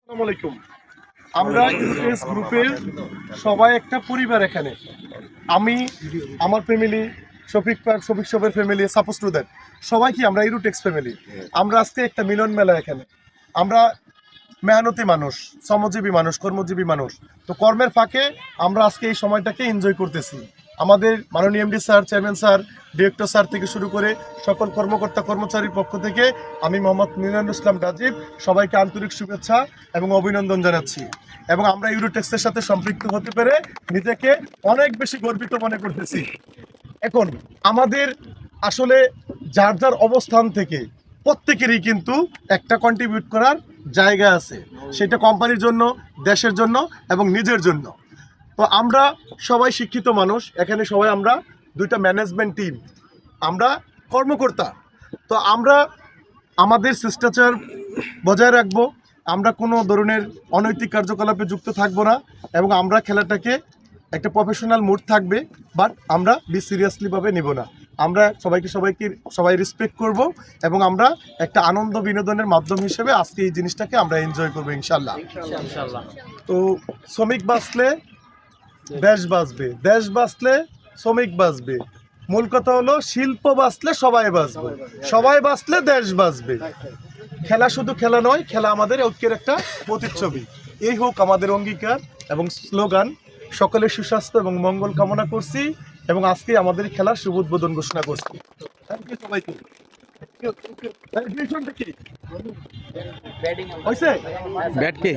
আসসালামু আলাইকুম। আমরা ইউটিএস গ্রুপের সবাই একটা পরিবার এখানে। আমি, আমার ফ্যামিলি, শফিক শফের ফ্যামিলি, সাপোজ টু দ্যাট সবাই কি আমরা ইউটেক্স ফ্যামিলি। আমরা আজকে একটা মিলন মেলা এখানে। আমরা মেহনতি মানুষ, শ্রমজীবী মানুষ, কর্মজীবী মানুষ। তো কর্মের ফাঁকে আমরা আজকে এই সময়টাকে এনজয় করতেছি। আমাদের মাননীয় MD sir, chairman sir, director sir থেকে শুরু করে সকল কর্মকর্তা কর্মচারীর পক্ষ থেকে আমি মোহাম্মদ মিনানুল ইসলাম রাজীব সবাইকে আন্তরিক শুভেচ্ছা এবং অভিনন্দন জানাচ্ছি। এবং আমরা ইউরোটেক্সের সাথে সম্পৃক্ত হতে পেরে নিজেকে অনেক বেশি গর্বিত মনে করতেছি। এখন আমাদের আসলে যার যার অবস্থান থেকে প্রত্যেকেরই কিন্তু একটা কন্ট্রিবিউট করার জায়গা আছে, সেটা কোম্পানির জন্য, দেশের জন্য এবং নিজের জন্য। তো আমরা সবাই শিক্ষিত মানুষ এখানে, সবাই আমরা দুইটা ম্যানেজমেন্ট টিম, আমরা কর্মকর্তা। তো আমরা আমাদের শিষ্টাচার বজায় রাখবো, আমরা কোনো ধরনের অনৈতিক কার্যকলাপে যুক্ত থাকবো না এবং আমরা খেলাটাকে একটা প্রফেশনাল মুড থাকবে, বাট আমরা সিরিয়াসলিভাবে নেব না। আমরা সবাই রেসপেক্ট করব এবং আমরা একটা আনন্দ বিনোদনের মাধ্যম হিসেবে আজকে এই জিনিসটাকে আমরা এনজয় করবো ইনশাল্লাহ। তো শ্রমিক বাঁচলে দেশ বাঁচবে, দেশ বাঁচলে শ্রমিক বাঁচবে। মূল কথা হলো শিল্প বাঁচলে সবাই বাঁচবে, সবাই বাঁচলে দেশ বাঁচবে। খেলা শুধু খেলা নয়, খেলা আমাদের ঐক্যের একটা প্রতিচ্ছবি। এই হোক আমাদের অঙ্গীকার এবং স্লোগান। সকলের সুস্বাস্থ্য এবং মঙ্গল কামনা করছি এবং আজকে আমাদের খেলার শুভ উদ্বোধন ঘোষণা করছি। থ্যাংক ইউ সবাইকে। ব্যাট কে?